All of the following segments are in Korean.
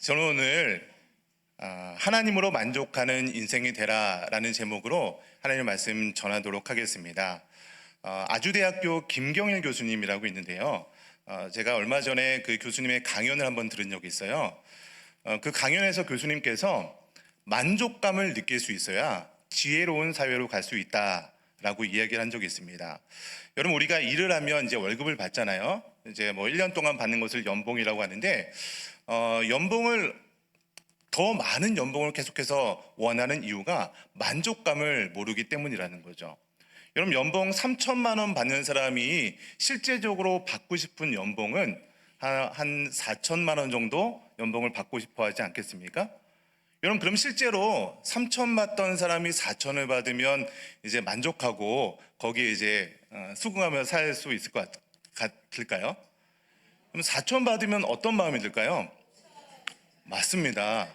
저는 오늘 하나님으로 만족하는 인생이 되라라는 제목으로 하나님의 말씀 전하도록 하겠습니다. 아주대학교 김경일 교수님이라고 있는데요. 제가 얼마 전에 그 교수님의 강연을 한번 들은 적이 있어요. 그 강연에서 교수님께서 만족감을 느낄 수 있어야 지혜로운 사회로 갈 수 있다라고 이야기를 한 적이 있습니다. 여러분, 우리가 일을 하면 이제 월급을 받잖아요. 이제 뭐 1년 동안 받는 것을 연봉이라고 하는데, 더 많은 연봉을 계속해서 원하는 이유가 만족감을 모르기 때문이라는 거죠. 여러분, 연봉 3천만 원 받는 사람이 실제적으로 받고 싶은 연봉은 한 4천만 원 정도 연봉을 받고 싶어 하지 않겠습니까? 여러분, 그럼 실제로 3천 받던 사람이 4천을 받으면 이제 만족하고 거기에 이제 수긍하며 살 수 있을 것 같을까요? 그럼 4천 받으면 어떤 마음이 들까요? 맞습니다.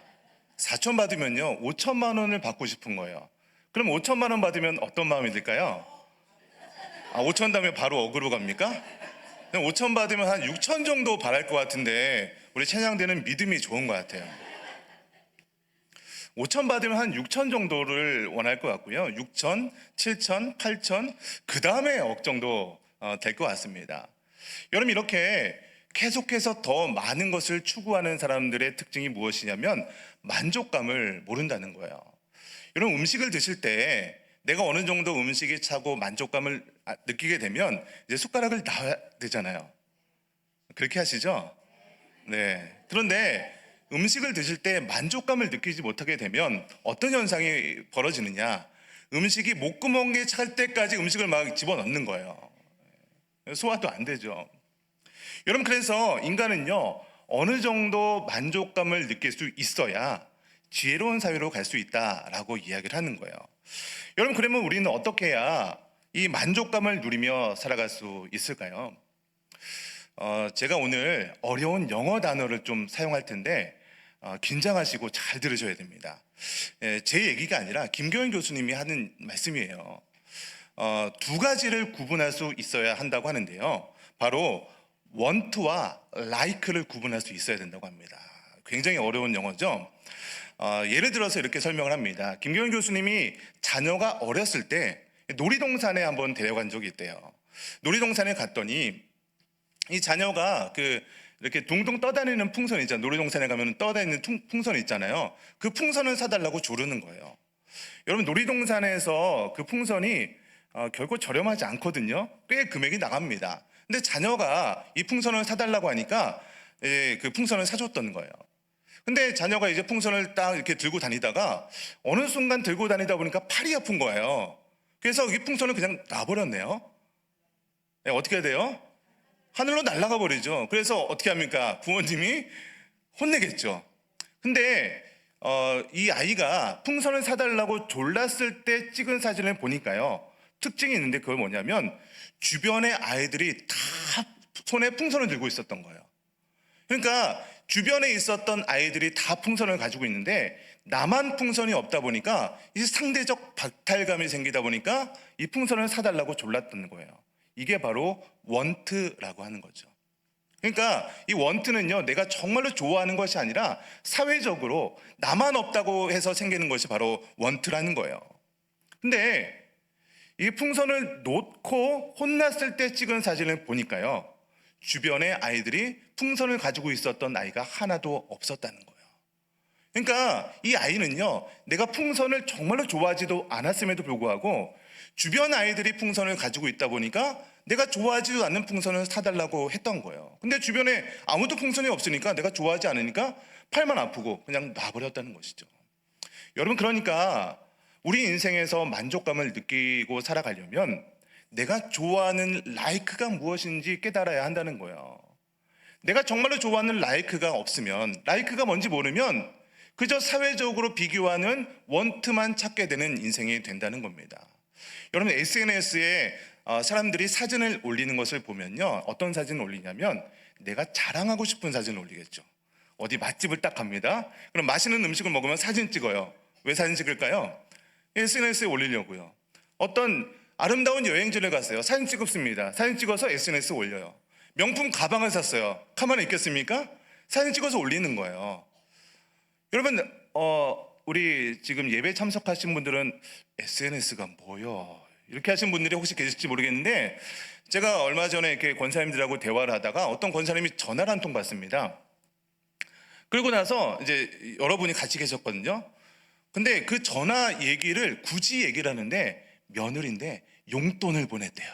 4천 받으면요 5천만 원을 받고 싶은 거예요. 그럼 5천만 원 받으면 어떤 마음이 들까요? 5천 다음에 바로 억으로 갑니까? 5천 받으면 한 6천 정도 바랄 것 같은데 우리 찬양대는 믿음이 좋은 것 같아요. 5천 받으면 한 6천 정도를 원할 것 같고요. 6천, 7천, 8천, 그 다음에 억 정도 될 것 같습니다. 여러분, 이렇게 계속해서 더 많은 것을 추구하는 사람들의 특징이 무엇이냐면 만족감을 모른다는 거예요. 여러분, 음식을 드실 때 내가 어느 정도 음식이 차고 만족감을 느끼게 되면 이제 숟가락을 놔야 되잖아요. 그렇게 하시죠? 네. 그런데 음식을 드실 때 만족감을 느끼지 못하게 되면 어떤 현상이 벌어지느냐? 음식이 목구멍에 찰 때까지 음식을 막 집어넣는 거예요. 소화도 안 되죠. 여러분, 그래서 인간은요 어느 정도 만족감을 느낄 수 있어야 지혜로운 사회로 갈 수 있다라고 이야기를 하는 거예요. 여러분, 그러면 우리는 어떻게 해야 이 만족감을 누리며 살아갈 수 있을까요? 제가 오늘 어려운 영어 단어를 좀 사용할 텐데 긴장하시고 잘 들으셔야 됩니다. 제 얘기가 아니라 김경일 교수님이 하는 말씀이에요. 두 가지를 구분할 수 있어야 한다고 하는데요, 바로 want와 like를 구분할 수 있어야 된다고 합니다. 굉장히 어려운 영어죠. 예를 들어서 이렇게 설명을 합니다. 김경일 교수님이 자녀가 어렸을 때 놀이동산에 한번 데려간 적이 있대요. 놀이동산에 갔더니 이 자녀가 이렇게 둥둥 떠다니는 풍선 있잖아요. 놀이동산에 가면 떠다니는 풍선 있잖아요. 그 풍선을 사달라고 조르는 거예요. 여러분, 놀이동산에서 그 풍선이 결코 저렴하지 않거든요. 꽤 금액이 나갑니다. 근데 자녀가 이 풍선을 사달라고 하니까 그 풍선을 사줬던 거예요. 근데 자녀가 이제 풍선을 딱 이렇게 들고 다니다가 어느 순간 들고 다니다 보니까 팔이 아픈 거예요. 그래서 이 풍선을 그냥 놔버렸네요. 어떻게 해야 돼요? 하늘로 날아가 버리죠. 그래서 어떻게 합니까? 부모님이 혼내겠죠. 근데 이 아이가 풍선을 사달라고 졸랐을 때 찍은 사진을 보니까요, 특징이 있는데 그걸 뭐냐면 주변의 아이들이 다 손에 풍선을 들고 있었던 거예요. 그러니까 주변에 있었던 아이들이 다 풍선을 가지고 있는데 나만 풍선이 없다 보니까 이 상대적 박탈감이 생기다 보니까 이 풍선을 사달라고 졸랐던 거예요. 이게 바로 want라고 하는 거죠. 그러니까 이 want는요, 내가 정말로 좋아하는 것이 아니라 사회적으로 나만 없다고 해서 생기는 것이 바로 want라는 거예요. 근데 이 풍선을 놓고 혼났을 때 찍은 사진을 보니까요, 주변의 아이들이 풍선을 가지고 있었던 아이가 하나도 없었다는 거예요. 그러니까 이 아이는요, 내가 풍선을 정말로 좋아하지도 않았음에도 불구하고 주변 아이들이 풍선을 가지고 있다 보니까 내가 좋아하지도 않는 풍선을 사달라고 했던 거예요. 근데 주변에 아무도 풍선이 없으니까, 내가 좋아하지 않으니까 팔만 아프고 그냥 놔버렸다는 것이죠. 여러분, 그러니까 우리 인생에서 만족감을 느끼고 살아가려면 내가 좋아하는 like가 무엇인지 깨달아야 한다는 거예요. 내가 정말로 좋아하는 like가 없으면, like가 뭔지 모르면 그저 사회적으로 비교하는 want만 찾게 되는 인생이 된다는 겁니다. 여러분, SNS에 사람들이 사진을 올리는 것을 보면요, 어떤 사진을 올리냐면 내가 자랑하고 싶은 사진을 올리겠죠. 어디 맛집을 딱 갑니다. 그럼 맛있는 음식을 먹으면 사진 찍어요. 왜 사진 찍을까요? SNS에 올리려고요. 어떤 아름다운 여행지를 갔어요. 사진 찍었습니다. 사진 찍어서 SNS에 올려요. 명품 가방을 샀어요. 가만히 있겠습니까? 사진 찍어서 올리는 거예요. 여러분, 우리 지금 예배 참석하신 분들은 SNS가 뭐요? 이렇게 하신 분들이 혹시 계실지 모르겠는데, 제가 얼마 전에 이렇게 권사님들하고 대화를 하다가 어떤 권사님이 전화를 한 통 받습니다. 그리고 나서 이제 여러분이 같이 계셨거든요. 근데 그 전화 얘기를 굳이 얘기를 하는데, 며느리인데 용돈을 보냈대요.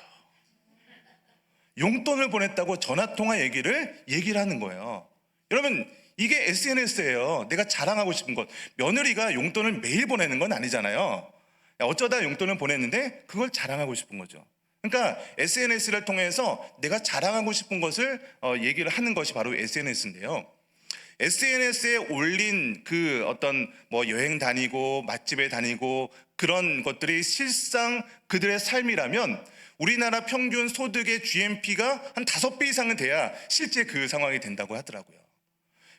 용돈을 보냈다고 전화통화 얘기를 하는 거예요. 여러분, 이게 SNS예요. 내가 자랑하고 싶은 것. 며느리가 용돈을 매일 보내는 건 아니잖아요. 어쩌다 용돈을 보냈는데 그걸 자랑하고 싶은 거죠. 그러니까 SNS를 통해서 내가 자랑하고 싶은 것을 얘기를 하는 것이 바로 SNS인데요. SNS에 올린 그 어떤 뭐 여행 다니고 맛집에 다니고 그런 것들이 실상 그들의 삶이라면 우리나라 평균 소득의 GNP가 한 5배 이상은 돼야 실제 그 상황이 된다고 하더라고요.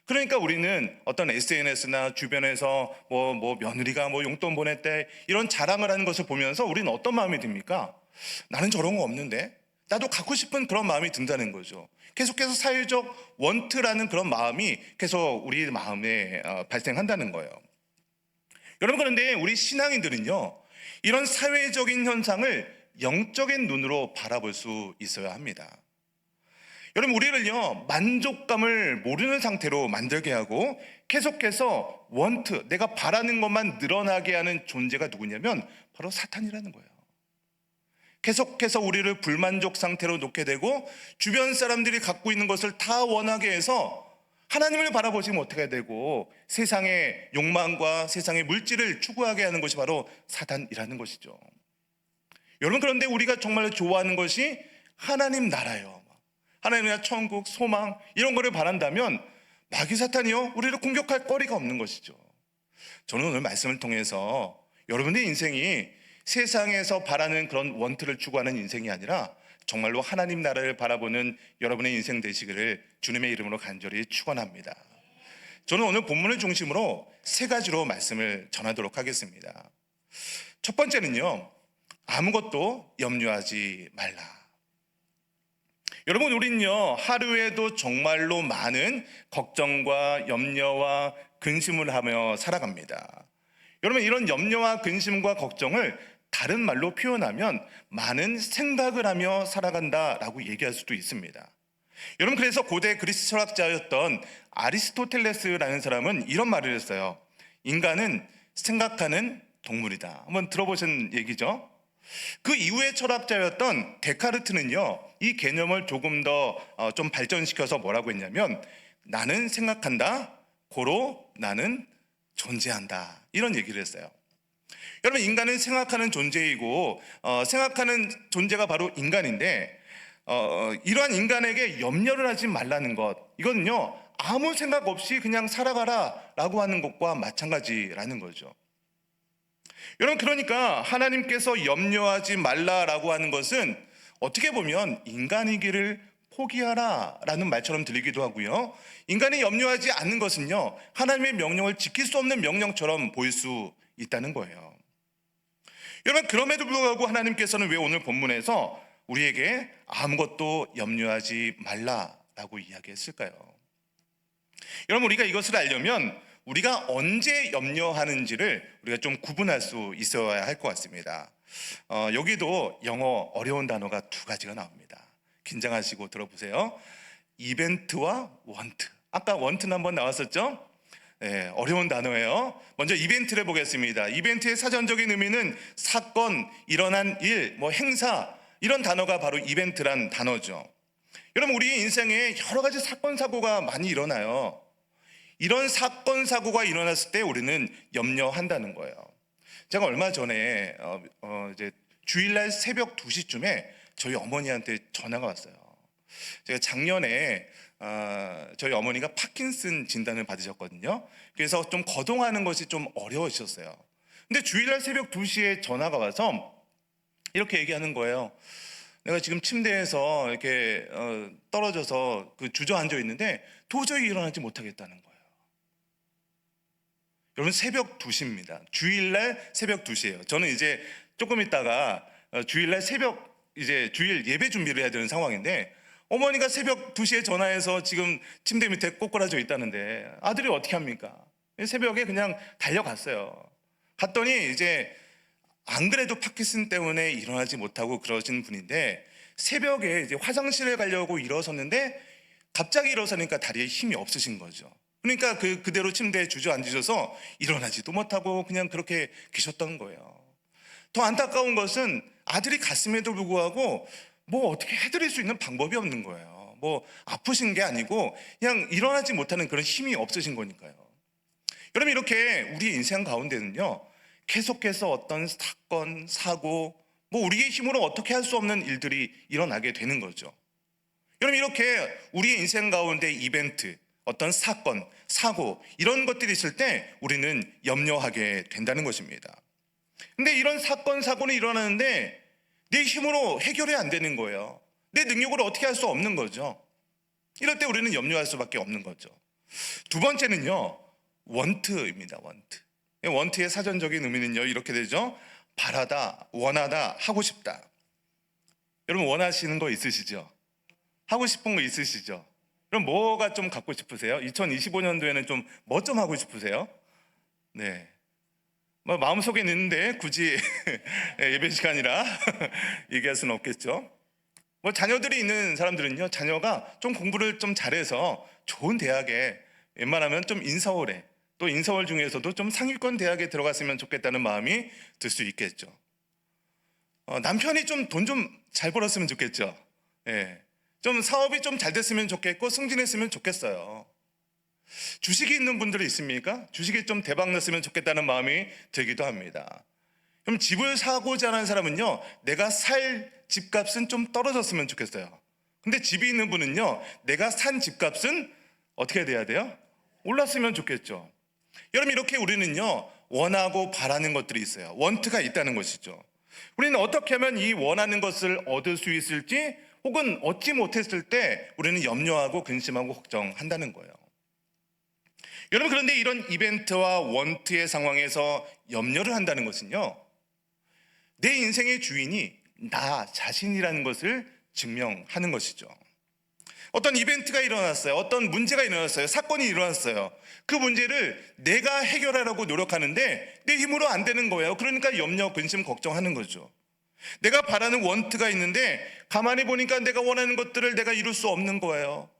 그러니까 우리는 어떤 SNS나 주변에서 뭐 며느리가 뭐 용돈 보냈대 이런 자랑을 하는 것을 보면서 우리는 어떤 마음이 듭니까? 나는 저런 거 없는데? 나도 갖고 싶은 그런 마음이 든다는 거죠. 계속해서 사회적 원트라는 그런 마음이 계속 우리 마음에 발생한다는 거예요. 여러분, 그런데 우리 신앙인들은요, 이런 사회적인 현상을 영적인 눈으로 바라볼 수 있어야 합니다. 여러분, 우리를요 만족감을 모르는 상태로 만들게 하고 계속해서 원트, 내가 바라는 것만 늘어나게 하는 존재가 누구냐면 바로 사탄이라는 거예요. 계속해서 우리를 불만족 상태로 놓게 되고 주변 사람들이 갖고 있는 것을 다 원하게 해서 하나님을 바라보지 못하게 되고 세상의 욕망과 세상의 물질을 추구하게 하는 것이 바로 사탄이라는 것이죠. 여러분, 그런데 우리가 정말 좋아하는 것이 하나님 나라요, 하나님 나라, 천국, 소망 이런 거를 바란다면 마귀 사탄이요 우리를 공격할 거리가 없는 것이죠. 저는 오늘 말씀을 통해서 여러분의 인생이 세상에서 바라는 그런 원트를 추구하는 인생이 아니라 정말로 하나님 나라를 바라보는 여러분의 인생 되시기를 주님의 이름으로 간절히 축원합니다. 저는 오늘 본문을 중심으로 3가지로 말씀을 전하도록 하겠습니다. 첫 번째는요, 아무것도 염려하지 말라. 여러분, 우린요 하루에도 정말로 많은 걱정과 염려와 근심을 하며 살아갑니다. 여러분, 이런 염려와 근심과 걱정을 다른 말로 표현하면 많은 생각을 하며 살아간다라고 얘기할 수도 있습니다. 여러분, 그래서 고대 그리스 철학자였던 아리스토텔레스라는 사람은 이런 말을 했어요. 인간은 생각하는 동물이다. 한번 들어보신 얘기죠. 그 이후의 철학자였던 데카르트는요 이 개념을 조금 더 좀 발전시켜서 뭐라고 했냐면, 나는 생각한다, 고로 나는 존재한다, 이런 얘기를 했어요. 여러분, 인간은 생각하는 존재이고 생각하는 존재가 바로 인간인데 이러한 인간에게 염려를 하지 말라는 것, 이거는요 아무 생각 없이 그냥 살아가라 라고 하는 것과 마찬가지라는 거죠. 여러분, 그러니까 하나님께서 염려하지 말라라고 하는 것은 어떻게 보면 인간이기를 포기하라 라는 말처럼 들리기도 하고요, 인간이 염려하지 않는 것은요 하나님의 명령을 지킬 수 없는 명령처럼 보일 수 있다는 거예요. 여러분, 그럼에도 불구하고 하나님께서는 왜 오늘 본문에서 우리에게 아무것도 염려하지 말라라고 이야기했을까요? 여러분, 우리가 이것을 알려면 우리가 언제 염려하는지를 우리가 좀 구분할 수 있어야 할 것 같습니다. 여기도 영어 어려운 단어가 2가지가 나옵니다. 긴장하시고 들어보세요. 이벤트와 원트. 아까 원트는 한번 나왔었죠? 네, 어려운 단어예요. 먼저 이벤트를 보겠습니다. 이벤트의 사전적인 의미는 사건, 일어난 일, 행사, 이런 단어가 바로 이벤트란 단어죠. 여러분, 우리 인생에 여러 가지 사건, 사고가 많이 일어나요. 이런 사건, 사고가 일어났을 때 우리는 염려한다는 거예요. 제가 얼마 전에 이제 주일날 새벽 2시쯤에 저희 어머니한테 전화가 왔어요. 제가 작년에 저희 어머니가 파킨슨 진단을 받으셨거든요. 그래서 좀 거동하는 것이 좀 어려우셨어요. 근데 주일날 새벽 2시에 전화가 와서 이렇게 얘기하는 거예요. 내가 지금 침대에서 이렇게 떨어져서 주저앉아 있는데 도저히 일어나지 못하겠다는 거예요. 여러분, 새벽 2시입니다. 주일날 새벽 2시예요. 저는 이제 조금 있다가 주일날 이제 주일 예배 준비를 해야 되는 상황인데 어머니가 새벽 2시에 전화해서 지금 침대 밑에 꼬꾸라져 있다는데 아들이 어떻게 합니까? 새벽에 그냥 달려갔어요. 갔더니 이제 안 그래도 파킨슨 때문에 일어나지 못하고 그러신 분인데 새벽에 이제 화장실에 가려고 일어섰는데 갑자기 일어서니까 다리에 힘이 없으신 거죠. 그러니까 그대로 침대에 주저앉으셔서 일어나지도 못하고 그냥 그렇게 계셨던 거예요. 더 안타까운 것은 아들이 갔음에도 불구하고 뭐 어떻게 해드릴 수 있는 방법이 없는 거예요. 뭐 아프신 게 아니고 그냥 일어나지 못하는 그런 힘이 없으신 거니까요. 여러분, 이렇게 우리 인생 가운데는요, 계속해서 어떤 사건, 사고, 뭐 우리의 힘으로 어떻게 할 수 없는 일들이 일어나게 되는 거죠. 여러분, 이렇게 우리의 인생 가운데 이벤트, 어떤 사건, 사고, 이런 것들이 있을 때 우리는 염려하게 된다는 것입니다. 근데 이런 사건, 사고는 일어나는데 내 힘으로 해결이 안 되는 거예요. 내 능력으로 어떻게 할 수 없는 거죠. 이럴 때 우리는 염려할 수밖에 없는 거죠. 두 번째는요, 원트입니다. 원트의 사전적인 의미는요, 이렇게 되죠. 바라다, 원하다, 하고 싶다. 여러분, 원하시는 거 있으시죠? 하고 싶은 거 있으시죠? 그럼 뭐가 좀 갖고 싶으세요? 2025년도에는 좀 뭐 좀 하고 싶으세요? 네. 뭐 마음속에는 있는데 굳이 예배 시간이라 얘기할 수는 없겠죠. 뭐 자녀들이 있는 사람들은요, 자녀가 좀 공부를 좀 잘해서 좋은 대학에, 웬만하면 좀 인서울에, 또 인서울 중에서도 좀 상위권 대학에 들어갔으면 좋겠다는 마음이 들 수 있겠죠. 남편이 좀 돈 좀 잘 벌었으면 좋겠죠. 예. 좀 사업이 좀 잘 됐으면 좋겠고 승진했으면 좋겠어요. 주식이 있는 분들이 있습니까? 주식이 좀 대박 났으면 좋겠다는 마음이 들기도 합니다. 그럼 집을 사고자 하는 사람은요, 내가 살 집값은 좀 떨어졌으면 좋겠어요. 근데 집이 있는 분은요, 내가 산 집값은 어떻게 돼야 돼요? 올랐으면 좋겠죠. 여러분, 이렇게 우리는요, 원하고 바라는 것들이 있어요. 원트가 있다는 것이죠. 우리는 어떻게 하면 이 원하는 것을 얻을 수 있을지, 혹은 얻지 못했을 때 우리는 염려하고 근심하고 걱정한다는 거예요. 여러분, 그런데 이런 이벤트와 원트의 상황에서 염려를 한다는 것은요, 내 인생의 주인이 나 자신이라는 것을 증명하는 것이죠. 어떤 이벤트가 일어났어요. 어떤 문제가 일어났어요. 사건이 일어났어요. 그 문제를 내가 해결하려고 노력하는데 내 힘으로 안 되는 거예요. 그러니까 염려, 근심, 걱정하는 거죠. 내가 바라는 원트가 있는데 가만히 보니까 내가 원하는 것들을 내가 이룰 수 없는 거예요.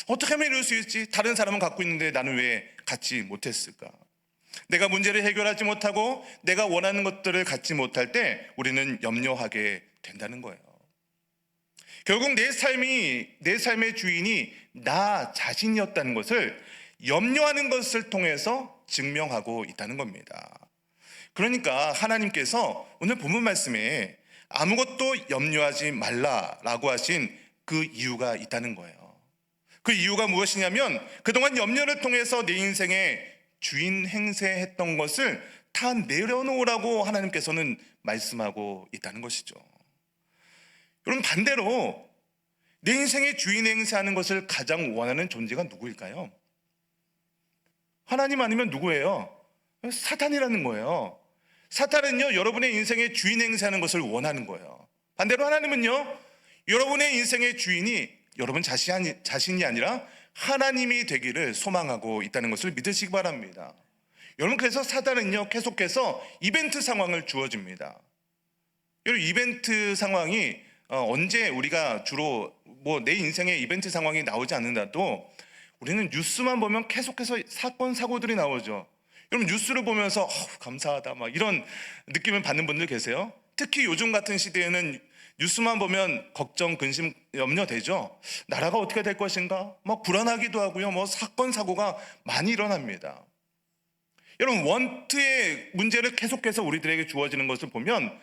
어떻게 하면 이룰 수 있지? 다른 사람은 갖고 있는데 나는 왜 갖지 못했을까? 내가 문제를 해결하지 못하고 내가 원하는 것들을 갖지 못할 때 우리는 염려하게 된다는 거예요. 결국 내 삶의 주인이 나 자신이었다는 것을 염려하는 것을 통해서 증명하고 있다는 겁니다. 그러니까 하나님께서 오늘 본문 말씀에 아무것도 염려하지 말라라고 하신 그 이유가 있다는 거예요. 그 이유가 무엇이냐면 그동안 염려를 통해서 내 인생에 주인 행세했던 것을 다 내려놓으라고 하나님께서는 말씀하고 있다는 것이죠. 여러분, 반대로 내 인생의 주인 행세하는 것을 가장 원하는 존재가 누구일까요? 하나님 아니면 누구예요? 사탄이라는 거예요. 사탄은요, 여러분의 인생의 주인 행세하는 것을 원하는 거예요. 반대로 하나님은요, 여러분의 인생의 주인이 여러분 자신이 아니라 하나님이 되기를 소망하고 있다는 것을 믿으시기 바랍니다. 여러분, 그래서 사탄은요, 계속해서 이벤트 상황을 주어집니다. 여러분, 이벤트 상황이 언제 우리가 주로 뭐 내 인생에 이벤트 상황이 나오지 않는다도 우리는 뉴스만 보면 계속해서 사건 사고들이 나오죠. 여러분, 뉴스를 보면서 감사하다 막 이런 느낌을 받는 분들 계세요? 특히 요즘 같은 시대에는 뉴스만 보면 걱정, 근심, 염려되죠. 나라가 어떻게 될 것인가? 막 불안하기도 하고요. 뭐 사건 사고가 많이 일어납니다. 여러분, 원트의 문제를 계속해서 우리들에게 주어지는 것을 보면,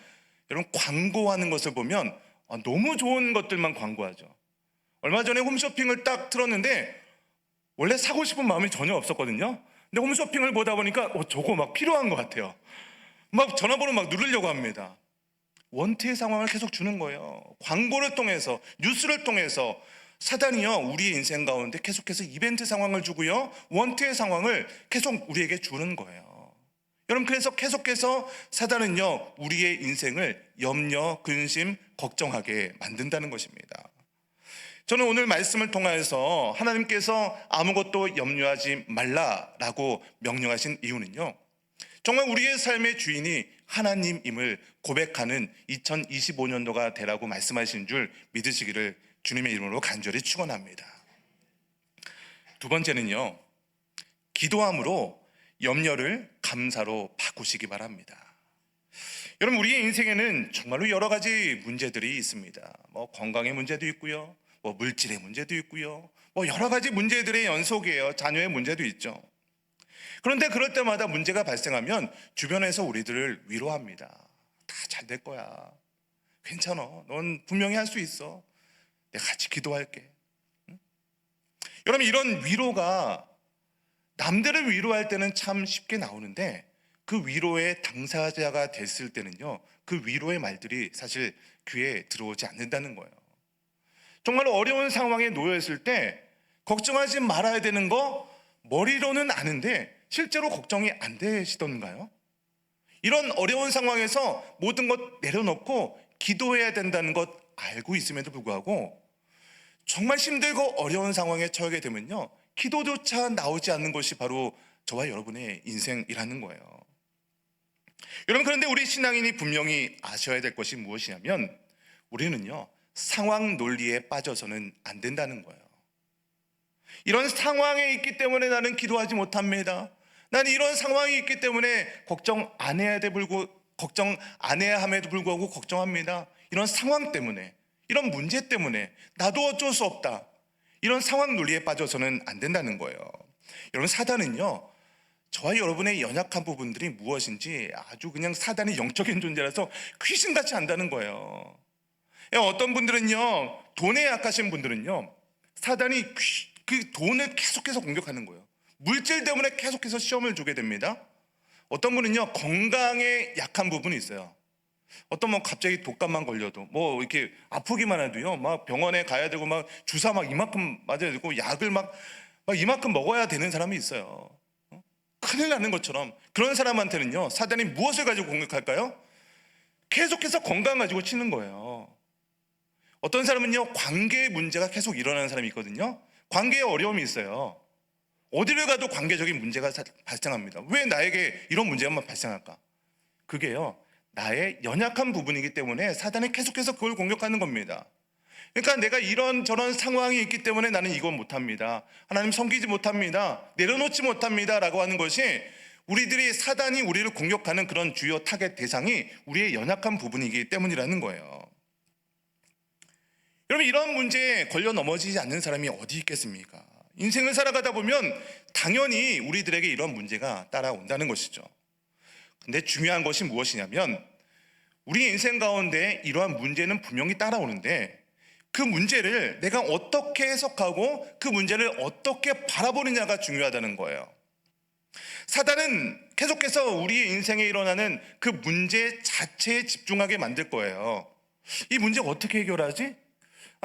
여러분, 광고하는 것을 보면 너무 좋은 것들만 광고하죠. 얼마 전에 홈쇼핑을 딱 틀었는데 원래 사고 싶은 마음이 전혀 없었거든요. 근데 홈쇼핑을 보다 보니까 저거 막 필요한 것 같아요. 막 전화번호 막 누르려고 합니다. 원트의 상황을 계속 주는 거예요. 광고를 통해서, 뉴스를 통해서 사단이요, 우리의 인생 가운데 계속해서 이벤트 상황을 주고요, 원트의 상황을 계속 우리에게 주는 거예요. 여러분, 그래서 계속해서 사단은요, 우리의 인생을 염려, 근심, 걱정하게 만든다는 것입니다. 저는 오늘 말씀을 통하여서 하나님께서 아무것도 염려하지 말라라고 명령하신 이유는요, 정말 우리의 삶의 주인이 하나님임을 고백하는 2025년도가 되라고 말씀하신 줄 믿으시기를 주님의 이름으로 간절히 축원합니다. 두 번째는요, 기도함으로 염려를 감사로 바꾸시기 바랍니다. 여러분, 우리의 인생에는 정말로 여러 가지 문제들이 있습니다. 건강의 문제도 있고요, 물질의 문제도 있고요, 여러 가지 문제들의 연속이에요. 자녀의 문제도 있죠. 그런데 그럴 때마다 문제가 발생하면 주변에서 우리들을 위로합니다. 다 잘 될 거야. 괜찮아. 넌 분명히 할 수 있어. 내가 같이 기도할게. 응? 여러분, 이런 위로가 남들을 위로할 때는 참 쉽게 나오는데 그 위로의 당사자가 됐을 때는요, 그 위로의 말들이 사실 귀에 들어오지 않는다는 거예요. 정말 어려운 상황에 놓여 있을 때 걱정하지 말아야 되는 거 머리로는 아는데 실제로 걱정이 안 되시던가요? 이런 어려운 상황에서 모든 것 내려놓고 기도해야 된다는 것 알고 있음에도 불구하고 정말 힘들고 어려운 상황에 처하게 되면요, 기도조차 나오지 않는 것이 바로 저와 여러분의 인생이라는 거예요. 여러분, 그런데 우리 신앙인이 분명히 아셔야 될 것이 무엇이냐면 우리는요, 상황 논리에 빠져서는 안 된다는 거예요. 이런 상황에 있기 때문에 나는 기도하지 못합니다. 나는 이런 상황이 있기 때문에 걱정 안 해야 함에도 불구하고 걱정합니다. 이런 상황 때문에, 이런 문제 때문에 나도 어쩔 수 없다. 이런 상황 논리에 빠져서는 안 된다는 거예요. 여러분, 사단은요, 저와 여러분의 연약한 부분들이 무엇인지 아주 그냥 사단이 영적인 존재라서 귀신같이 안다는 거예요. 어떤 분들은요, 돈에 약하신 분들은요, 사단이 그 돈을 계속해서 공격하는 거예요. 물질 때문에 계속해서 시험을 주게 됩니다. 어떤 분은요, 건강에 약한 부분이 있어요. 어떤 갑자기 독감만 걸려도 이렇게 아프기만 해도요, 막 병원에 가야 되고 막 주사 막 이만큼 맞아야 되고 약을 막 이만큼 먹어야 되는 사람이 있어요. 큰일 나는 것처럼 그런 사람한테는요, 사단이 무엇을 가지고 공격할까요? 계속해서 건강 가지고 치는 거예요. 어떤 사람은요, 관계의 문제가 계속 일어나는 사람이 있거든요. 관계에 어려움이 있어요. 어디를 가도 관계적인 문제가 발생합니다. 왜 나에게 이런 문제가 발생할까? 그게요, 나의 연약한 부분이기 때문에 사단이 계속해서 그걸 공격하는 겁니다. 그러니까 내가 이런저런 상황이 있기 때문에 나는 이건 못합니다. 하나님 섬기지 못합니다. 내려놓지 못합니다. 라고 하는 것이 사단이 우리를 공격하는 그런 주요 타겟 대상이 우리의 연약한 부분이기 때문이라는 거예요. 여러분, 이런 문제에 걸려 넘어지지 않는 사람이 어디 있겠습니까? 인생을 살아가다 보면 당연히 우리들에게 이런 문제가 따라온다는 것이죠. 근데 중요한 것이 무엇이냐면 우리 인생 가운데 이러한 문제는 분명히 따라오는데 그 문제를 내가 어떻게 해석하고 그 문제를 어떻게 바라보느냐가 중요하다는 거예요. 사단은 계속해서 우리의 인생에 일어나는 그 문제 자체에 집중하게 만들 거예요. 이 문제 어떻게 해결하지?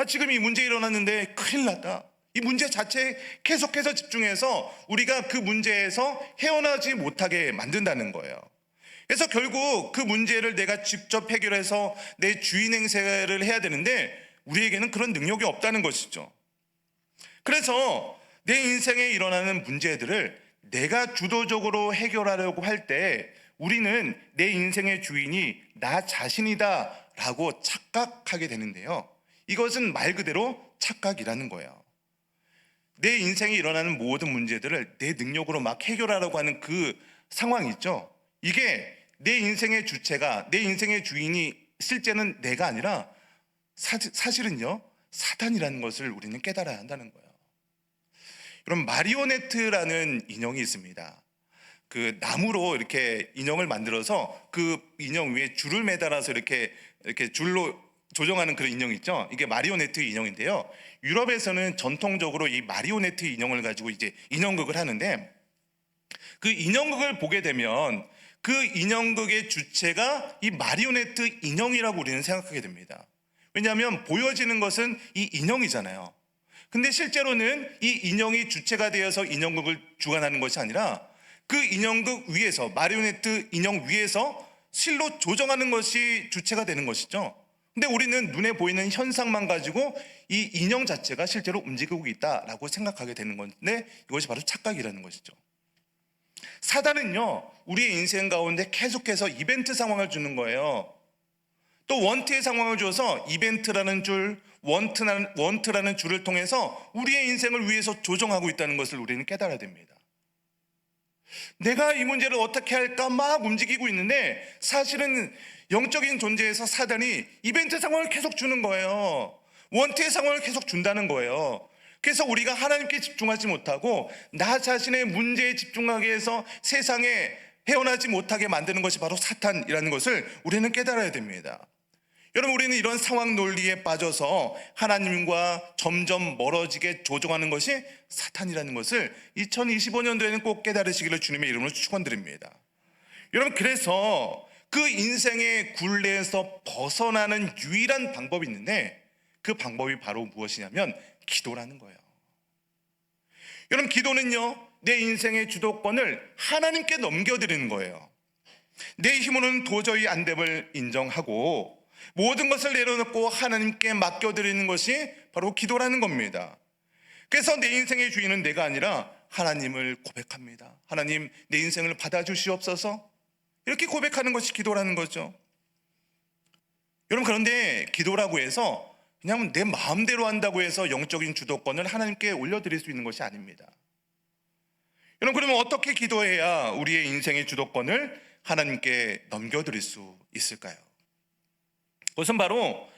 지금 이 문제 일어났는데 큰일 났다. 이 문제 자체에 계속해서 집중해서 우리가 그 문제에서 헤어나지 못하게 만든다는 거예요. 그래서 결국 그 문제를 내가 직접 해결해서 내 주인 행세를 해야 되는데 우리에게는 그런 능력이 없다는 것이죠. 그래서 내 인생에 일어나는 문제들을 내가 주도적으로 해결하려고 할 때 우리는 내 인생의 주인이 나 자신이다 라고 착각하게 되는데요, 이것은 말 그대로 착각이라는 거예요. 내 인생에 일어나는 모든 문제들을 내 능력으로 막 해결하려고 하는 그 상황이 있죠. 이게 내 인생의 주체가, 내 인생의 주인이 실제는 내가 아니라 사실은요, 사단이라는 것을 우리는 깨달아야 한다는 거예요. 여러분, 마리오네트라는 인형이 있습니다. 그 나무로 이렇게 인형을 만들어서 그 인형 위에 줄을 매달아서 이렇게 줄로 조정하는 그런 인형 있죠. 이게 마리오네트 인형인데요, 유럽에서는 전통적으로 이 마리오네트 인형을 가지고 이제 인형극을 하는데 그 인형극을 보게 되면 그 인형극의 주체가 이 마리오네트 인형이라고 우리는 생각하게 됩니다. 왜냐하면 보여지는 것은 이 인형이잖아요. 근데 실제로는 이 인형이 주체가 되어서 인형극을 주관하는 것이 아니라 그 인형극 위에서, 마리오네트 인형 위에서 실로 조정하는 것이 주체가 되는 것이죠. 근데 우리는 눈에 보이는 현상만 가지고 이 인형 자체가 실제로 움직이고 있다라고 생각하게 되는 건데, 이것이 바로 착각이라는 것이죠. 사단은요, 우리의 인생 가운데 계속해서 이벤트 상황을 주는 거예요. 또 원트의 상황을 줘서 이벤트라는 줄, 원트라는 줄을 통해서 우리의 인생을 위해서 조정하고 있다는 것을 우리는 깨달아야 됩니다. 내가 이 문제를 어떻게 할까 막 움직이고 있는데, 사실은 영적인 존재에서 사단이 이벤트 상황을 계속 주는 거예요. 원트의 상황을 계속 준다는 거예요. 그래서 우리가 하나님께 집중하지 못하고 나 자신의 문제에 집중하게 해서 세상에 헤어나지 못하게 만드는 것이 바로 사탄이라는 것을 우리는 깨달아야 됩니다. 여러분, 우리는 이런 상황 논리에 빠져서 하나님과 점점 멀어지게 조종하는 것이 사탄이라는 것을 2025년도에는 꼭 깨달으시기를 주님의 이름으로 축원드립니다. 여러분, 그래서 그 인생의 굴레에서 벗어나는 유일한 방법이 있는데, 그 방법이 바로 무엇이냐면 기도라는 거예요. 여러분, 기도는요, 내 인생의 주도권을 하나님께 넘겨드리는 거예요. 내 힘으로는 도저히 안 됨을 인정하고 모든 것을 내려놓고 하나님께 맡겨드리는 것이 바로 기도라는 겁니다. 그래서 내 인생의 주인은 내가 아니라 하나님을 고백합니다. 하나님, 내 인생을 받아주시옵소서. 이렇게 고백하는 것이 기도라는 거죠. 여러분, 그런데 기도라고 해서 그냥 내 마음대로 한다고 해서 영적인 주도권을 하나님께 올려드릴 수 있는 것이 아닙니다. 여러분, 그러면 어떻게 기도해야 우리의 인생의 주도권을 하나님께 넘겨드릴 수 있을까요? 그것은 바로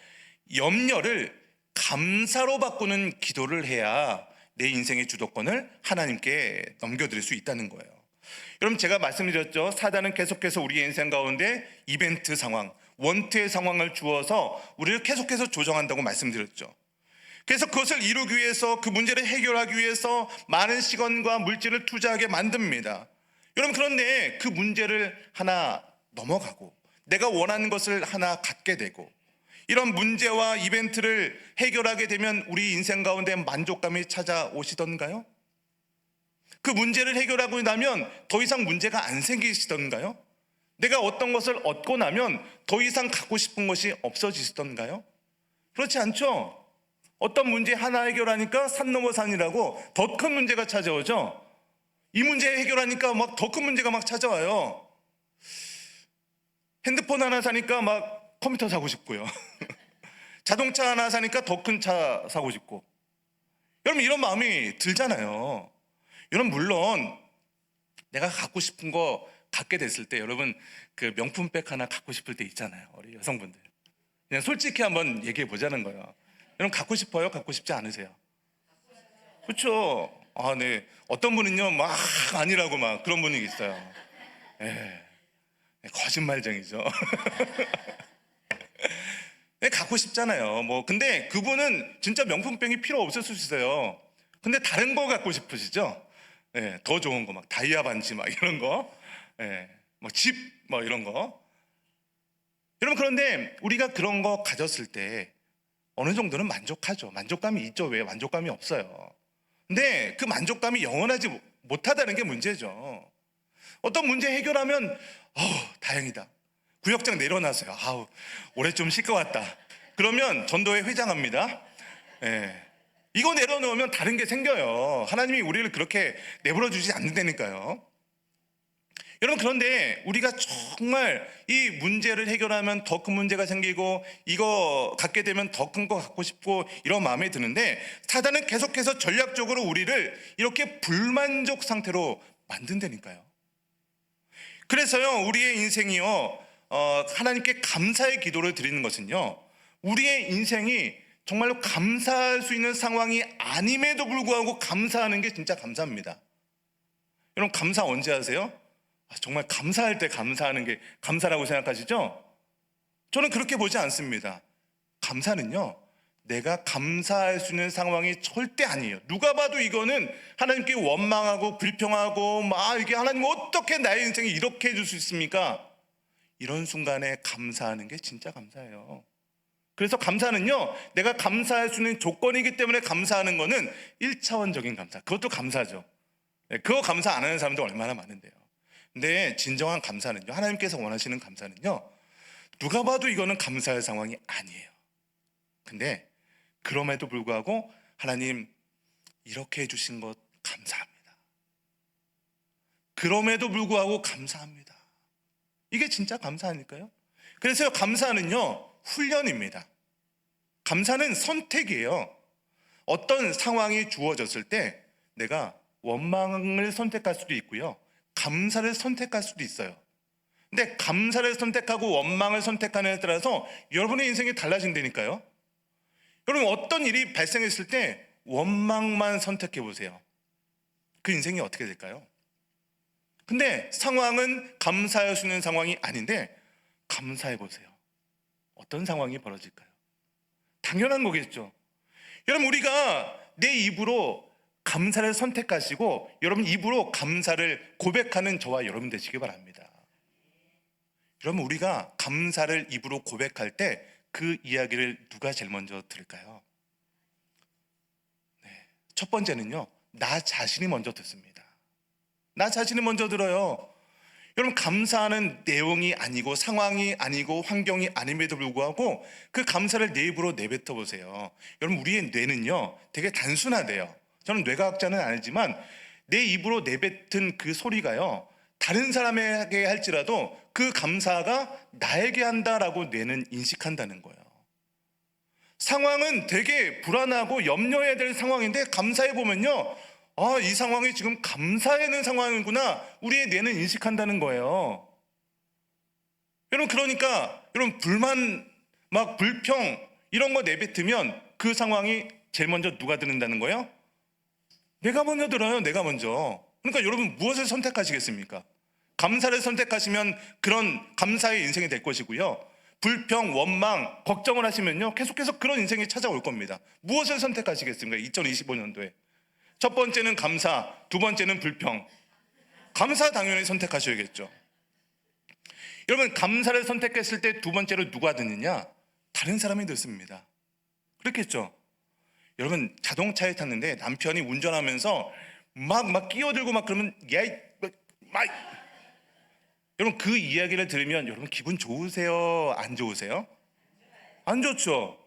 염려를 감사로 바꾸는 기도를 해야 내 인생의 주도권을 하나님께 넘겨드릴 수 있다는 거예요. 여러분, 제가 말씀드렸죠. 사단은 계속해서 우리의 인생 가운데 이벤트 상황, 원트의 상황을 주어서 우리를 계속해서 조정한다고 말씀드렸죠. 그래서 그것을 이루기 위해서, 그 문제를 해결하기 위해서 많은 시간과 물질을 투자하게 만듭니다. 여러분, 그런데 그 문제를 하나 넘어가고 내가 원하는 것을 하나 갖게 되고, 이런 문제와 이벤트를 해결하게 되면 우리 인생 가운데 만족감이 찾아오시던가요? 그 문제를 해결하고 나면 더 이상 문제가 안 생기시던가요? 내가 어떤 것을 얻고 나면 더 이상 갖고 싶은 것이 없어지시던가요? 그렇지 않죠? 어떤 문제 하나 해결하니까 산 넘어 산이라고 더 큰 문제가 찾아오죠? 이 문제 해결하니까 막 더 큰 문제가 막 찾아와요. 핸드폰 하나 사니까 막 컴퓨터 사고 싶고요. 자동차 하나 사니까 더 큰 차 사고 싶고. 여러분, 이런 마음이 들잖아요. 여러분, 물론 내가 갖고 싶은 거 갖게 됐을 때, 여러분 그 명품백 하나 갖고 싶을 때 있잖아요. 우리 여성분들, 그냥 솔직히 한번 얘기해 보자는 거예요. 여러분, 갖고 싶어요? 갖고 싶지 않으세요? 그렇죠? 아, 네. 어떤 분은요 막 아니라고 막 그런 분이 있어요. 예. 거짓말쟁이죠. 네, 갖고 싶잖아요. 뭐 근데 그분은 진짜 명품백이 필요 없을 수 있어요. 근데 다른 거 갖고 싶으시죠? 예, 더 좋은 거, 막 다이아 반지 막 이런 거, 예, 뭐 집 뭐 이런 거. 여러분, 그런데 우리가 그런 거 가졌을 때 어느 정도는 만족하죠. 만족감이 있죠. 왜 만족감이 없어요? 근데 그 만족감이 영원하지 못하다는 게 문제죠. 어떤 문제 해결하면 다행이다, 구역장 내려놨어요. 올해 좀 쉴 것 같다. 그러면 전도회 회장합니다. 예. 이거 내려놓으면 다른 게 생겨요. 하나님이 우리를 그렇게 내버려 주지 않는다니까요. 여러분, 그런데 우리가 정말 이 문제를 해결하면 더 큰 문제가 생기고, 이거 갖게 되면 더 큰 거 갖고 싶고, 이런 마음이 드는데, 사단은 계속해서 전략적으로 우리를 이렇게 불만족 상태로 만든다니까요. 그래서요, 우리의 인생이요, 하나님께 감사의 기도를 드리는 것은요, 우리의 인생이 정말로 감사할 수 있는 상황이 아님에도 불구하고 감사하는 게 진짜 감사입니다. 여러분, 감사 언제 하세요? 정말 감사할 때 감사하는 게 감사라고 생각하시죠? 저는 그렇게 보지 않습니다. 감사는요, 내가 감사할 수 있는 상황이 절대 아니에요. 누가 봐도 이거는 하나님께 원망하고 불평하고 막 이게, 하나님 어떻게 나의 인생이 이렇게 해줄 수 있습니까? 이런 순간에 감사하는 게 진짜 감사예요. 그래서 감사는요, 내가 감사할 수 있는 조건이기 때문에 감사하는 거는 1차원적인 감사, 그것도 감사죠. 그거 감사 안 하는 사람도 얼마나 많은데요. 근데 진정한 감사는요, 하나님께서 원하시는 감사는요, 누가 봐도 이거는 감사할 상황이 아니에요. 근데 그럼에도 불구하고 하나님 이렇게 해주신 것 감사합니다. 그럼에도 불구하고 감사합니다. 이게 진짜 감사 아닐까요? 그래서 감사는요, 훈련입니다. 감사는 선택이에요. 어떤 상황이 주어졌을 때 내가 원망을 선택할 수도 있고요, 감사를 선택할 수도 있어요. 근데 감사를 선택하고 원망을 선택하느냐에 따라서 여러분의 인생이 달라진다니까요. 여러분, 어떤 일이 발생했을 때 원망만 선택해 보세요. 그 인생이 어떻게 될까요? 근데 상황은 감사할 수 있는 상황이 아닌데 감사해 보세요. 어떤 상황이 벌어질까요? 당연한 거겠죠. 여러분, 우리가 내 입으로 감사를 선택하시고 여러분 입으로 감사를 고백하는 저와 여러분 되시기 바랍니다. 여러분, 우리가 감사를 입으로 고백할 때 그 이야기를 누가 제일 먼저 들을까요? 첫 번째는요, 나 자신이 먼저 듣습니다. 나 자신이 먼저 들어요. 여러분, 감사하는 내용이 아니고 상황이 아니고 환경이 아님에도 불구하고 그 감사를 내 입으로 내뱉어 보세요. 여러분, 우리의 뇌는요 되게 단순하대요. 저는 뇌과학자는 아니지만 내 입으로 내뱉은 그 소리가요, 다른 사람에게 할지라도 그 감사가 나에게 한다라고 뇌는 인식한다는 거예요. 상황은 되게 불안하고 염려해야 될 상황인데 감사해 보면요, 아, 이 상황이 지금 감사해야 하는 상황이구나, 우리의 뇌는 인식한다는 거예요. 여러분, 그러니까 여러분, 불만, 막 불평 이런 거 내뱉으면 그 상황이 제일 먼저 누가 듣는다는 거예요? 내가 먼저 들어요. 내가 먼저. 그러니까 여러분, 무엇을 선택하시겠습니까? 감사를 선택하시면 그런 감사의 인생이 될 것이고요, 불평, 원망, 걱정을 하시면요 계속해서 그런 인생이 찾아올 겁니다. 무엇을 선택하시겠습니까? 2025년도에 첫 번째는 감사, 두 번째는 불평. 감사 당연히 선택하셔야겠죠. 여러분, 감사를 선택했을 때 두 번째로 누가 듣느냐? 다른 사람이 듣습니다. 그렇겠죠? 여러분, 자동차에 탔는데 남편이 운전하면서 막 끼어들고 막 그러면 여러분, 그 이야기를 들으면 여러분 기분 좋으세요? 안 좋으세요? 안 좋죠.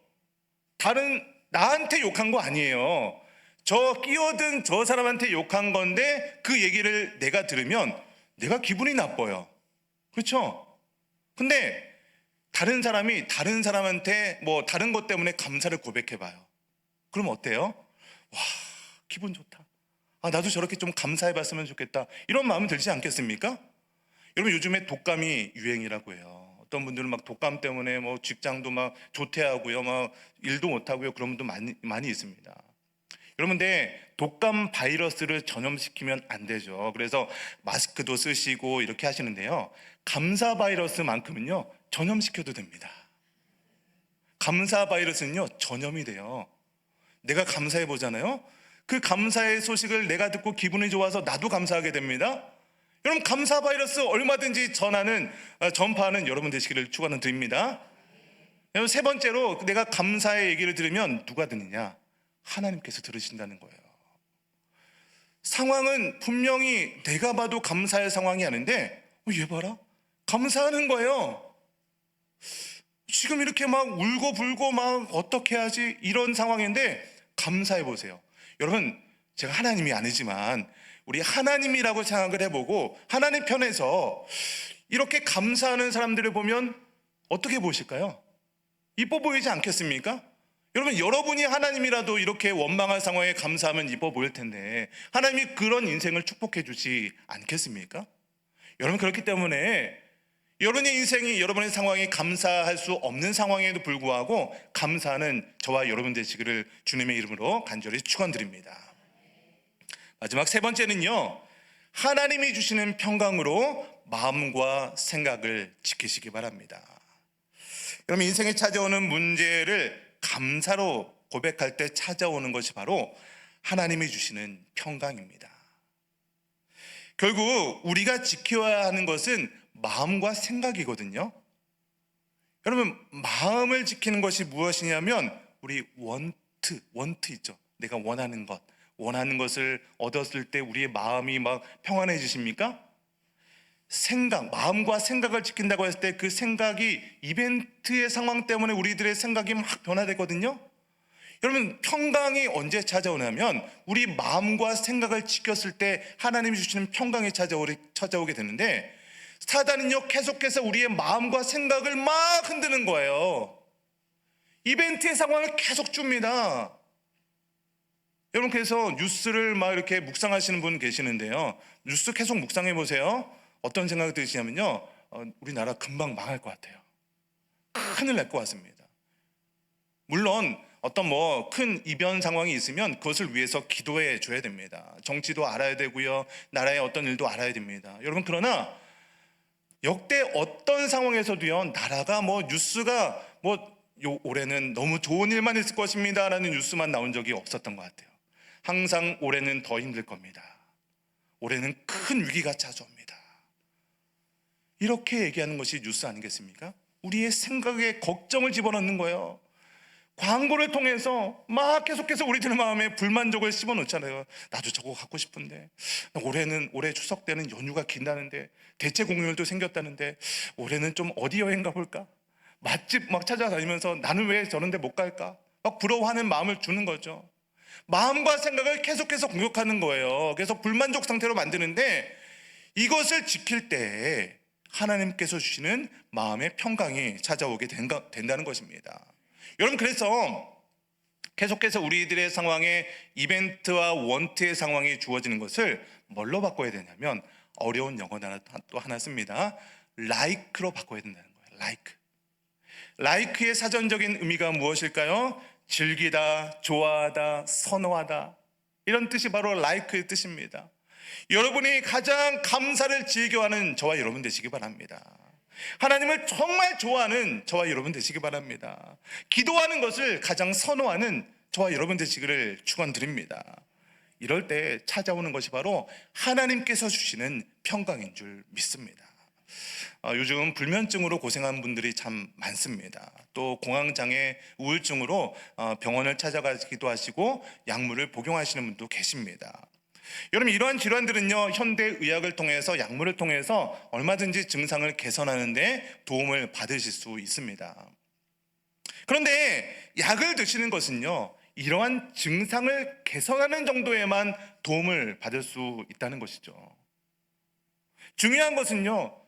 나한테 욕한 거 아니에요. 저 끼어든 저 사람한테 욕한 건데 그 얘기를 내가 들으면 내가 기분이 나빠요. 그렇죠? 근데 다른 사람이 다른 사람한테 뭐 다른 것 때문에 감사를 고백해봐요. 그럼 어때요? 와, 기분 좋다. 아, 나도 저렇게 좀 감사해봤으면 좋겠다, 이런 마음이 들지 않겠습니까? 여러분, 요즘에 독감이 유행이라고 해요. 어떤 분들은 막 독감 때문에 뭐 직장도 막 조퇴하고요, 막 일도 못하고요, 그런 분도 많이 있습니다. 여러분, 근데 독감 바이러스를 전염시키면 안 되죠. 그래서 마스크도 쓰시고 이렇게 하시는데요, 감사 바이러스만큼은요 전염시켜도 됩니다. 감사 바이러스는요 전염이 돼요. 내가 감사해 보잖아요, 그 감사의 소식을 내가 듣고 기분이 좋아서 나도 감사하게 됩니다. 여러분, 감사 바이러스 얼마든지 전파하는 여러분 되시기를 축원드립니다. 여러분, 세 번째로 내가 감사의 얘기를 들으면 누가 듣느냐? 하나님께서 들으신다는 거예요. 상황은 분명히 내가 봐도 감사할 상황이 아닌데 얘 봐라, 감사하는 거예요. 지금 이렇게 막 울고 불고 막 어떻게 하지, 이런 상황인데 감사해 보세요. 여러분, 제가 하나님이 아니지만 우리 하나님이라고 생각을 해보고 하나님 편에서 이렇게 감사하는 사람들을 보면 어떻게 보실까요? 이뻐 보이지 않겠습니까? 여러분, 여러분이 하나님이라도 이렇게 원망한 상황에 감사하면 이뻐 보일 텐데 하나님이 그런 인생을 축복해 주지 않겠습니까? 여러분, 그렇기 때문에 여러분의 인생이, 여러분의 상황이 감사할 수 없는 상황에도 불구하고 감사하는 저와 여러분 되시기를 주님의 이름으로 간절히 축원드립니다. 마지막 세 번째는요, 하나님이 주시는 평강으로 마음과 생각을 지키시기 바랍니다. 여러분, 인생에 찾아오는 문제를 감사로 고백할 때 찾아오는 것이 바로 하나님이 주시는 평강입니다. 결국 우리가 지켜야 하는 것은 마음과 생각이거든요. 여러분, 마음을 지키는 것이 무엇이냐면 우리 원트 있죠. 내가 원하는 것을 얻었을 때 우리의 마음이 막 평안해지십니까? 생각, 마음과 생각을 지킨다고 했을 때 그 생각이 이벤트의 상황 때문에 우리들의 생각이 막 변화되거든요. 여러분, 평강이 언제 찾아오냐면 우리 마음과 생각을 지켰을 때 하나님이 주시는 평강이 찾아오게 되는데, 사단은요 계속해서 우리의 마음과 생각을 막 흔드는 거예요. 이벤트의 상황을 계속 줍니다. 여러분, 그래서 뉴스를 막 이렇게 묵상하시는 분 계시는데요, 뉴스 계속 묵상해 보세요. 어떤 생각이 드시냐면요, 우리나라 금방 망할 것 같아요. 큰일 날 것 같습니다. 물론 어떤 뭐 큰 이변 상황이 있으면 그것을 위해서 기도해 줘야 됩니다. 정치도 알아야 되고요, 나라의 어떤 일도 알아야 됩니다. 여러분, 그러나 역대 어떤 상황에서도요, 나라가 뭐 뉴스가 올해는 너무 좋은 일만 있을 것입니다 라는 뉴스만 나온 적이 없었던 것 같아요. 항상 올해는 더 힘들 겁니다. 올해는 큰 위기가 찾아옵니다. 이렇게 얘기하는 것이 뉴스 아니겠습니까? 우리의 생각에 걱정을 집어넣는 거예요. 광고를 통해서 막 계속해서 우리들 마음에 불만족을 씹어놓잖아요. 나도 저거 갖고 싶은데, 올해 추석 때는 연휴가 긴다는데, 대체 공휴일도 생겼다는데, 올해는 좀 어디 여행 가볼까? 맛집 막 찾아다니면서 나는 왜 저런 데 못 갈까? 막 부러워하는 마음을 주는 거죠. 마음과 생각을 계속해서 공격하는 거예요. 그래서 불만족 상태로 만드는데, 이것을 지킬 때 하나님께서 주시는 마음의 평강이 찾아오게 된다는 것입니다. 여러분, 그래서 계속해서 우리들의 상황에 이벤트와 원트의 상황이 주어지는 것을 뭘로 바꿔야 되냐면, 어려운 영어 단어 또 하나 씁니다. like로 바꿔야 된다는 거예요. like의 사전적인 의미가 무엇일까요? 즐기다, 좋아하다, 선호하다, 이런 뜻이 바로 like의 뜻입니다. 여러분이 가장 감사를 즐겨하는 저와 여러분 되시기 바랍니다. 하나님을 정말 좋아하는 저와 여러분 되시기 바랍니다. 기도하는 것을 가장 선호하는 저와 여러분 되시기를 축원드립니다. 이럴 때 찾아오는 것이 바로 하나님께서 주시는 평강인 줄 믿습니다. 요즘 불면증으로 고생하는 분들이 참 많습니다. 또 공황장애, 우울증으로 병원을 찾아가기도 하시고 약물을 복용하시는 분도 계십니다. 여러분, 이러한 질환들은요, 현대의학을 통해서, 약물을 통해서 얼마든지 증상을 개선하는 데 도움을 받으실 수 있습니다. 그런데 약을 드시는 것은요, 이러한 증상을 개선하는 정도에만 도움을 받을 수 있다는 것이죠. 중요한 것은요,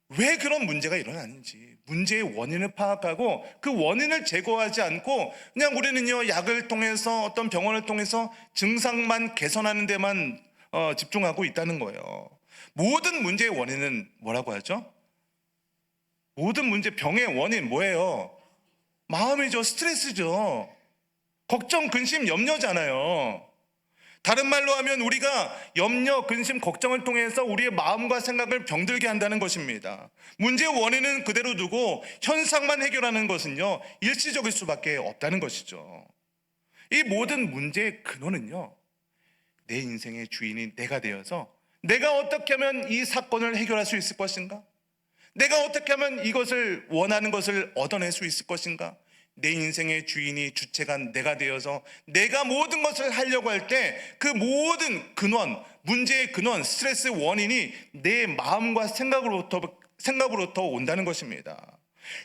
왜 그런 문제가 일어나는지 문제의 원인을 파악하고 그 원인을 제거하지 않고 그냥 우리는요, 약을 통해서, 어떤 병원을 통해서 증상만 개선하는 데만 집중하고 있다는 거예요. 모든 문제의 원인은 뭐라고 하죠? 모든 문제, 병의 원인 뭐예요? 마음이죠. 스트레스죠. 걱정, 근심, 염려잖아요. 다른 말로 하면 우리가 염려, 근심, 걱정을 통해서 우리의 마음과 생각을 병들게 한다는 것입니다. 문제의 원인은 그대로 두고 현상만 해결하는 것은요, 일시적일 수밖에 없다는 것이죠. 이 모든 문제의 근원은요, 내 인생의 주인이 내가 되어서 내가 어떻게 하면 이 사건을 해결할 수 있을 것인가? 내가 어떻게 하면 이것을 원하는 것을 얻어낼 수 있을 것인가? 내 인생의 주인이, 주체가 내가 되어서 내가 모든 것을 하려고 할 때 그 모든 근원, 문제의 근원, 스트레스의 원인이 내 마음과 생각으로부터 온다는 것입니다.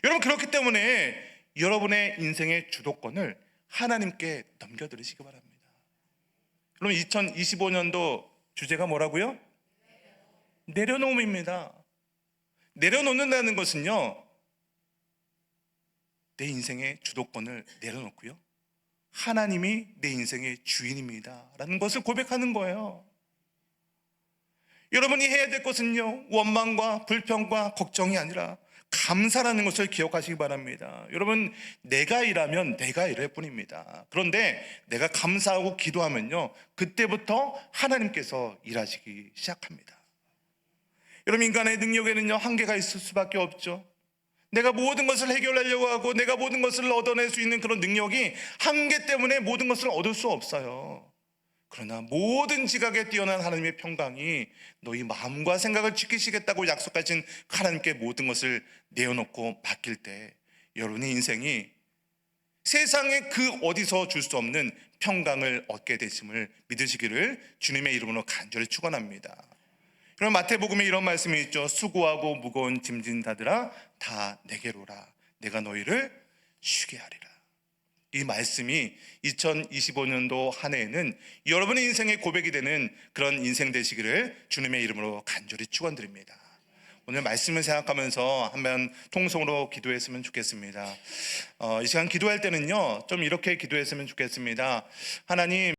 여러분, 그렇기 때문에 여러분의 인생의 주도권을 하나님께 넘겨드리시기 바랍니다. 여러분, 2025년도 주제가 뭐라고요? 내려놓음입니다. 내려놓는다는 것은요, 내 인생의 주도권을 내려놓고요, 하나님이 내 인생의 주인입니다 라는 것을 고백하는 거예요. 여러분이 해야 될 것은요, 원망과 불평과 걱정이 아니라 감사라는 것을 기억하시기 바랍니다. 여러분, 내가 일하면 내가 일할 뿐입니다. 그런데 내가 감사하고 기도하면요, 그때부터 하나님께서 일하시기 시작합니다. 여러분, 인간의 능력에는요, 한계가 있을 수밖에 없죠. 내가 모든 것을 해결하려고 하고 내가 모든 것을 얻어낼 수 있는 그런 능력이 한계 때문에 모든 것을 얻을 수 없어요. 그러나 모든 지각에 뛰어난 하나님의 평강이 너희 마음과 생각을 지키시겠다고 약속하신 하나님께 모든 것을 내어놓고 맡길 때 여러분의 인생이 세상에 그 어디서 줄 수 없는 평강을 얻게 되심을 믿으시기를 주님의 이름으로 간절히 축원합니다. 그럼 마태복음에 이런 말씀이 있죠. 수고하고 무거운 짐진 자들아 다 내게로라. 내가 너희를 쉬게 하리라. 이 말씀이 2025년도 한 해에는 여러분의 인생의 고백이 되는 그런 인생 되시기를 주님의 이름으로 간절히 축원드립니다. 오늘 말씀을 생각하면서 한번 통성으로 기도했으면 좋겠습니다. 이 시간 기도할 때는요, 좀 이렇게 기도했으면 좋겠습니다. 하나님,